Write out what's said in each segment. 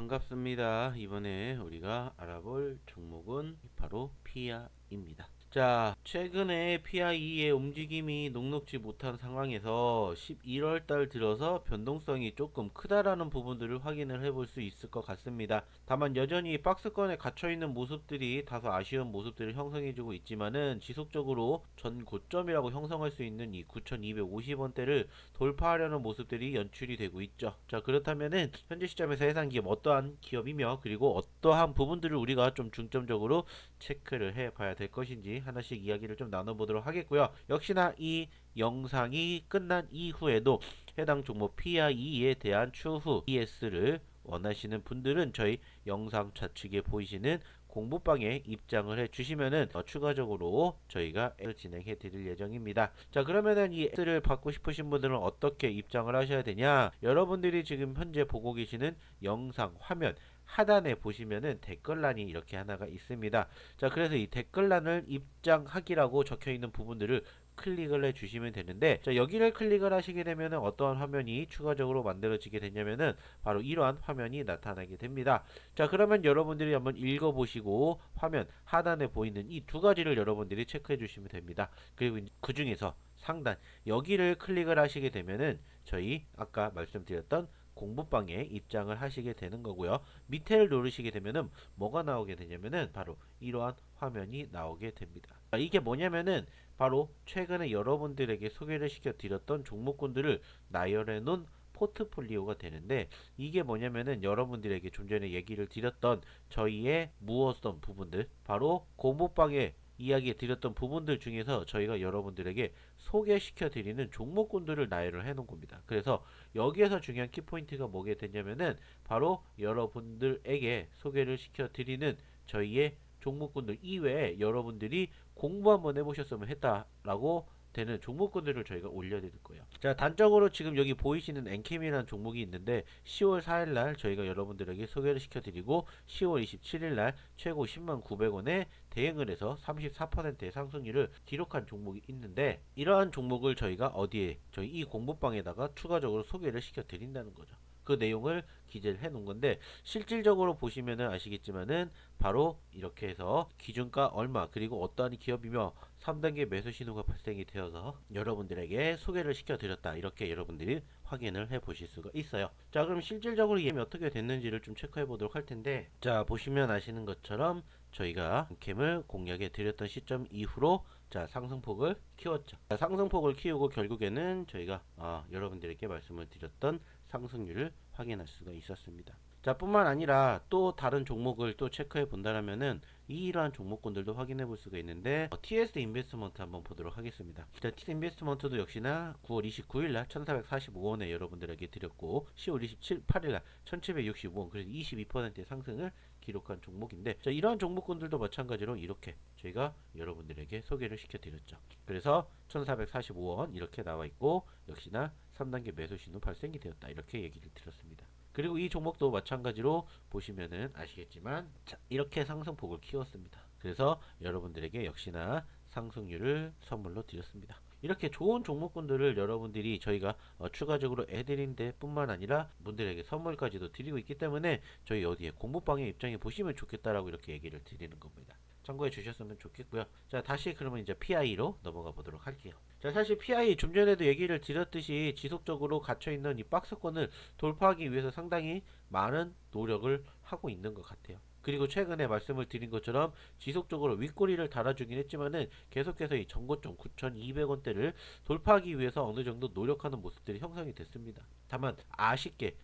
반갑습니다. 이번에 우리가 알아볼 종목은 바로 피아입니다. 자, 최근에 PI의 움직임이 녹록지 못한 상황에서 11월 달 들어서 변동성이 조금 크다라는 부분들을 확인을 해볼 수 있을 것 같습니다. 다만 여전히 박스권에 갇혀있는 모습들이 다소 아쉬운 모습들을 형성해주고 있지만은 지속적으로 전 고점이라고 형성할 수 있는 이 9,250원대를 돌파하려는 모습들이 연출이 되고 있죠. 자, 그렇다면은 현재 시점에서 해당 기업 어떠한 기업이며 그리고 어떠한 부분들을 우리가 좀 중점적으로 체크를 해봐야 될 것인지 하나씩 이야기를 좀 나눠보도록 하겠고요. 역시나 이 영상이 끝난 이후에도 해당 종목 PI에 대한 추후 ES를 원하시는 분들은 저희 영상 좌측에 보이시는 공부방에 입장을 해 주시면은 추가적으로 저희가 L을 진행해 드릴 예정입니다. 자, 그러면은 이 L을 받고 싶으신 분들은 어떻게 입장을 하셔야 되냐? 여러분들이 지금 현재 보고 계시는 영상 화면 하단에 보시면은 댓글란이 이렇게 하나가 있습니다. 자, 그래서 이 댓글란을 입장하기라고 적혀 있는 부분들을 클릭을 해 주시면 되는데, 자, 여기를 클릭을 하시게 되면 어떠한 화면이 추가적으로 만들어지게 되냐면은 바로 이러한 화면이 나타나게 됩니다. 자, 그러면 여러분들이 한번 읽어보시고 화면 하단에 보이는 이 두 가지를 여러분들이 체크해 주시면 됩니다. 그리고 그 중에서 상단 여기를 클릭을 하시게 되면은 저희 아까 말씀드렸던 공부방에 입장을 하시게 되는 거고요. 밑에를 누르시게 되면은 뭐가 나오게 되냐면은 바로 이러한 화면이 나오게 됩니다. 이게 뭐냐면은 바로 최근에 여러분들에게 소개를 시켜 드렸던 종목군들을 나열해 놓은 포트폴리오가 되는데, 이게 뭐냐면은 여러분들에게 좀 전에 얘기를 드렸던 저희의 무엇던 부분들, 바로 공부방에 이야기 드렸던 부분들 중에서 저희가 여러분들에게 소개시켜 드리는 종목군들을 나열을 해 놓은 겁니다. 그래서 여기에서 중요한 키포인트가 뭐게 되냐면은 바로 여러분들에게 소개를 시켜 드리는 저희의 종목군들 이외에 여러분들이 공부 한번 해보셨으면 했다라고 되는 종목군들을 저희가 올려드릴 거예요. 자, 단적으로 지금 여기 보이시는 엔캠이라는 종목이 있는데 10월 4일날 저희가 여러분들에게 소개를 시켜드리고 10월 27일날 최고 109,000원에 대응을 해서 34%의 상승률을 기록한 종목이 있는데, 이러한 종목을 저희가 어디에 저희 이 공부방에다가 추가적으로 소개를 시켜드린다는 거죠. 그 내용을 기재를 해 놓은 건데, 실질적으로 보시면은 아시겠지만은 바로 이렇게 해서 기준가 얼마 그리고 어떠한 기업이며 3단계 매수 신호가 발생이 되어서 여러분들에게 소개를 시켜드렸다, 이렇게 여러분들이 확인을 해 보실 수가 있어요. 자, 그럼 실질적으로 이게 어떻게 됐는지를 좀 체크해 보도록 할 텐데, 자, 보시면 아시는 것처럼 저희가 캠을 공략해 드렸던 시점 이후로 자, 상승폭을 키웠죠. 자, 상승폭을 키우고 결국에는 저희가 여러분들에게 말씀을 드렸던 상승률을 확인할 수가 있었습니다. 자, 뿐만 아니라 또 다른 종목을 또 체크해 본다면은 이러한 종목군들도 확인해 볼 수가 있는데, TS 인베스트먼트 한번 보도록 하겠습니다. 자, TS 인베스트먼트도 역시나 9월 29일 날 1445원에 여러분들에게 드렸고 10월 8일 날 1765원, 그래서 22%의 상승을 기록한 종목인데, 자, 이러한 종목군들도 마찬가지로 이렇게 저희가 여러분들에게 소개를 시켜드렸죠. 그래서 1445원 이렇게 나와 있고 역시나 3단계 매수 신호 발생이 되었다, 이렇게 얘기를 드렸습니다. 그리고 이 종목도 마찬가지로 보시면은 아시겠지만 자, 이렇게 상승폭을 키웠습니다. 그래서 여러분들에게 역시나 상승률을 선물로 드렸습니다. 이렇게 좋은 종목군들을 여러분들이 저희가 추가적으로 애드린데 뿐만 아니라 분들에게 선물까지도 드리고 있기 때문에 저희 어디에 공부방에 입장해 보시면 좋겠다라고 이렇게 얘기를 드리는 겁니다. 참고해 주셨으면 좋겠고요. 자, 다시 그러면 이제 PI로 넘어가 보도록 할게요. 자, 사실 PI 좀 전에도 얘기를 드렸듯이 지속적으로 갇혀있는 이 박스권을 돌파하기 위해서 상당히 많은 노력을 하고 있는 것 같아요. 그리고 최근에 말씀을 드린 것처럼 지속적으로 윗꼬리를 달아주긴 했지만은 계속해서 이 전고점 9,200원대를 돌파하기 위해서 어느 정도 노력하는 모습들이 형성이 됐습니다. 다만 아쉽게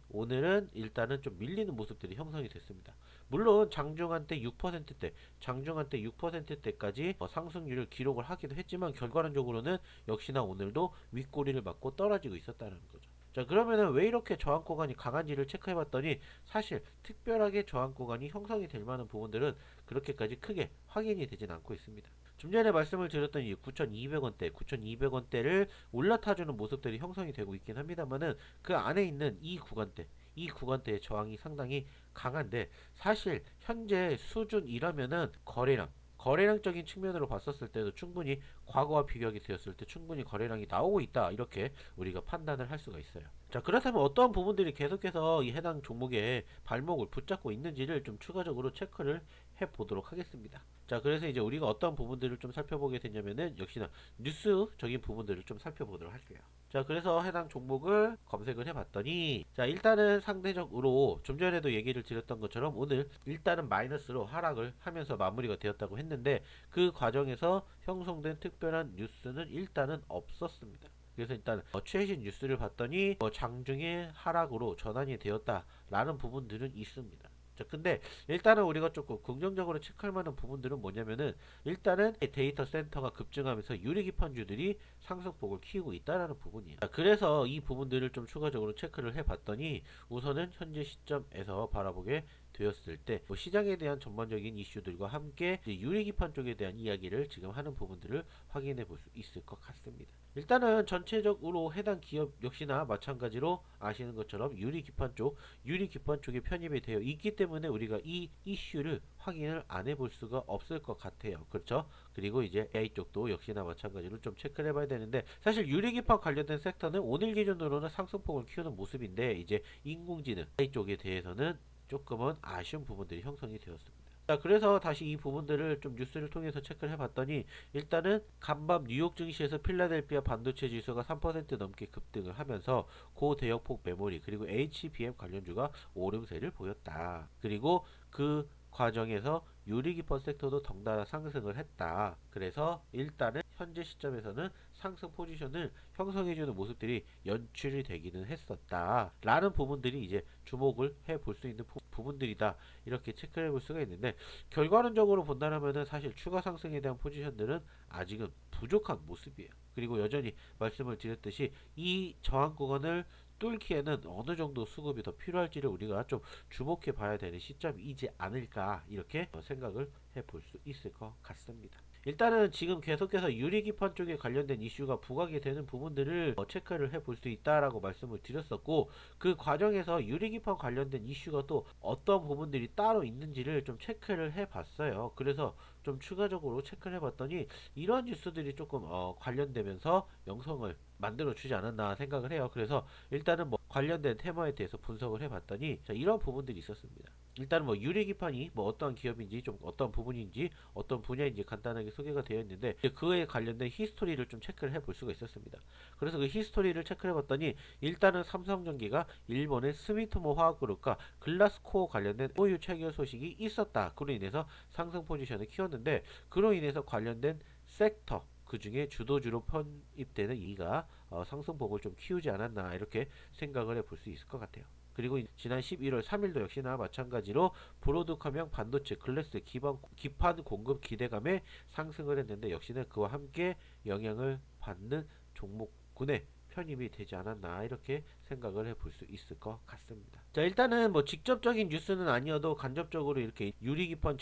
오늘은 일단은 좀 밀리는 모습들이 형성이 됐습니다. 물론 장중한때 6%대, 장중한때 6%대까지 상승률을 기록을 하기도 했지만 결과론적으로는 역시나 오늘도 윗꼬리를 맞고 떨어지고 있었다는 거죠. 자, 그러면은 왜 이렇게 저항 구간이 강한지를 체크해 봤더니 사실 특별하게 저항 구간이 형성이 될 만한 부분들은 그렇게까지 크게 확인이 되진 않고 있습니다. 좀 전에 말씀을 드렸던 이 9,200원대, 9,200원대를 올라타주는 모습들이 형성이 되고 있긴 합니다만은 그 안에 있는 이 구간대, 이 구간대의 저항이 상당히 강한데, 사실 현재 수준이라면은 거래량적인 측면으로 봤었을 때도 충분히 과거와 비교하게 되었을 때 충분히 거래량이 나오고 있다, 이렇게 우리가 판단을 할 수가 있어요. 자, 그렇다면 어떠한 부분들이 계속해서 이 해당 종목의 발목을 붙잡고 있는지를 좀 추가적으로 체크를 해 보도록 하겠습니다. 자, 그래서 이제 우리가 어떤 부분들을 좀 살펴보게 되냐면은 역시나 뉴스적인 부분들을 좀 살펴보도록 할게요. 자, 그래서 해당 종목을 검색을 해봤더니, 자, 일단은 상대적으로 좀 전에도 얘기를 드렸던 것처럼 오늘 일단은 마이너스로 하락을 하면서 마무리가 되었다고 했는데, 그 과정에서 형성된 특별한 뉴스는 일단은 없었습니다. 그래서 일단 최신 뉴스를 봤더니 장중에 하락으로 전환이 되었다라는 부분들은 있습니다. 자, 근데 일단은 우리가 조금 긍정적으로 체크할 만한 부분들은 뭐냐면은, 일단은 데이터 센터가 급증하면서 유리기판주들이 상승폭을 키우고 있다라는 부분이에요. 자, 그래서 이 부분들을 좀 추가적으로 체크를 해봤더니, 우선은 현재 시점에서 바라보게 되었을 때 시장에 대한 전반적인 이슈들과 함께 유리기판 쪽에 대한 이야기를 지금 하는 부분들을 확인해 볼 수 있을 것 같습니다. 일단은 전체적으로 해당 기업 역시나 마찬가지로 아시는 것처럼 유리기판 쪽에 편입이 되어 있기 때문에 우리가 이 이슈를 확인을 안 해볼 수가 없을 것 같아요. 그렇죠? 그리고 이제 AI 쪽도 역시나 마찬가지로 좀 체크를 해봐야 되는데, 사실 유리기판 관련된 섹터는 오늘 기준으로는 상승폭을 키우는 모습인데, 이제 인공지능 AI 쪽에 대해서는 조금은 아쉬운 부분들이 형성이 되었습니다. 자, 그래서 다시 이 부분들을 좀 뉴스를 통해서 체크를 해봤더니, 일단은 간밤 뉴욕 증시에서 필라델피아 반도체 지수가 3% 넘게 급등을 하면서 고대역폭 메모리 그리고 HBM 관련주가 오름세를 보였다. 그리고 그 과정에서 유리기판 섹터도 덩달아 상승을 했다. 그래서 일단은 현재 시점에서는 상승 포지션을 형성해주는 모습들이 연출이 되기는 했었다 라는 부분들이 이제 주목을 해 볼 수 있는 부분들이다, 이렇게 체크해 볼 수가 있는데, 결과론적으로 본다면은 사실 추가 상승에 대한 포지션들은 아직은 부족한 모습이에요. 그리고 여전히 말씀을 드렸듯이 이 저항 구간을 뚫기에는 어느 정도 수급이 더 필요할지를 우리가 좀 주목해 봐야 되는 시점이지 않을까, 이렇게 생각을 해 볼 수 있을 것 같습니다. 일단은 지금 계속해서 유리기판 쪽에 관련된 이슈가 부각이 되는 부분들을 체크를 해 볼 수 있다라고 말씀을 드렸었고, 그 과정에서 유리기판 관련된 이슈가 또 어떤 부분들이 따로 있는지를 좀 체크를 해 봤어요. 그래서 좀 추가적으로 체크를 해 봤더니 이런 뉴스들이 조금 관련되면서 영성을 만들어 주지 않았나 생각을 해요. 그래서 일단은 관련된 테마에 대해서 분석을 해 봤더니, 자, 이런 부분들이 있었습니다. 일단은 유리기판이 어떠한 기업인지, 좀 어떤 부분인지, 어떤 분야인지 간단하게 소개가 되어 있는데, 그에 관련된 히스토리를 좀 체크를 해 볼 수가 있었습니다. 그래서 그 히스토리를 체크를 해 봤더니, 일단은 삼성전기가 일본의 스미토모 화학그룹과 글라스코어 관련된 MOU 체결 소식이 있었다. 그로 인해서 상승 포지션을 키웠는데, 그로 인해서 관련된 섹터 그 중에 주도주로 편입되는 이가 상승폭을 좀 키우지 않았나, 이렇게 생각을 해 볼 수 있을 것 같아요. 그리고 지난 11월 3일도 역시나 마찬가지로 브로드컴형 반도체 글래스 기판 공급 기대감에 상승을 했는데, 역시나 그와 함께 영향을 받는 종목군에 편입이 되지 않았나, 이렇게 생각을 해 볼 수 있을 것 같습니다. 자, 일단은 직접적인 뉴스는 아니어도 간접적으로 이렇게 유리기판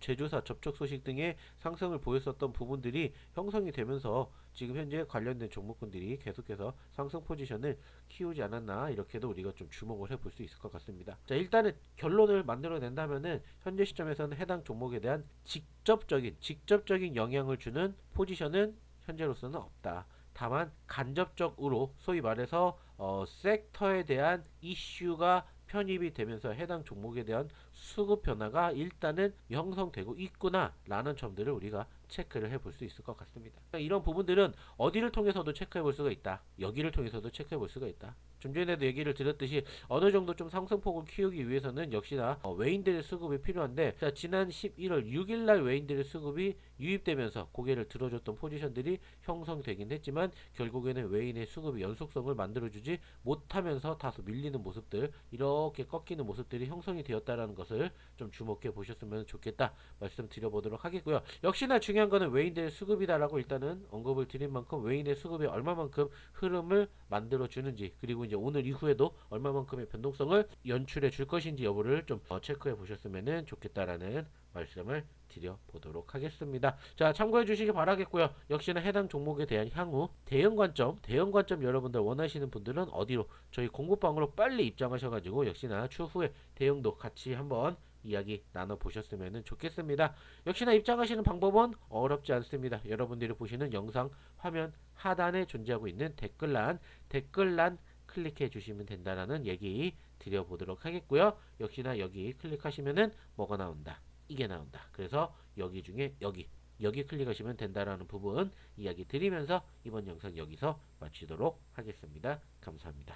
제조사 접촉 소식 등의 상승을 보였었던 부분들이 형성이 되면서 지금 현재 관련된 종목군들이 계속해서 상승 포지션을 키우지 않았나, 이렇게도 우리가 좀 주목을 해 볼 수 있을 것 같습니다. 자, 일단은 결론을 만들어낸다면은 현재 시점에서는 해당 종목에 대한 직접적인 영향을 주는 포지션은 현재로서는 없다. 다만 간접적으로 소위 말해서 섹터에 대한 이슈가 편입이 되면서 해당 종목에 대한 수급 변화가 일단은 형성되고 있구나 라는 점들을 우리가 체크를 해볼 수 있을 것 같습니다. 이런 부분들은 어디를 통해서도 체크해 볼 수가 있다. 여기를 통해서도 체크해 볼 수가 있다. 좀 전에도 얘기를 드렸듯이 어느 정도 좀 상승폭을 키우기 위해서는 역시나 외인들의 수급이 필요한데, 자, 지난 11월 6일날 외인들의 수급이 유입되면서 고개를 들어줬던 포지션들이 형성되긴 했지만, 결국에는 외인의 수급이 연속성을 만들어주지 못하면서 다소 밀리는 모습들, 이렇게 꺾이는 모습들이 형성이 되었다는 것을 좀 주목해 보셨으면 좋겠다 말씀드려보도록 하겠고요. 역시나 중요한 거는 외인들의 수급이다라고 일단은 언급을 드린 만큼 외인의 수급이 얼마만큼 흐름을 만들어 주는지, 그리고 이제 오늘 이후에도 얼마만큼의 변동성을 연출해 줄 것인지 여부를 좀 체크해 보셨으면 좋겠다라는 말씀을 드려보도록 하겠습니다. 자, 참고해 주시기 바라겠고요. 역시나 해당 종목에 대한 향후 대응 관점 여러분들 원하시는 분들은 어디로, 저희 공부방으로 빨리 입장하셔가지고 역시나 추후에 대응도 같이 한번 이야기 나눠보셨으면 좋겠습니다. 역시나 입장하시는 방법은 어렵지 않습니다. 여러분들이 보시는 영상 화면 하단에 존재하고 있는 댓글란 클릭해 주시면 된다라는 얘기 드려보도록 하겠고요. 역시나 여기 클릭하시면은 뭐가 나온다? 이게 나온다. 그래서 여기 중에 여기 클릭하시면 된다라는 부분 이야기 드리면서 이번 영상 여기서 마치도록 하겠습니다. 감사합니다.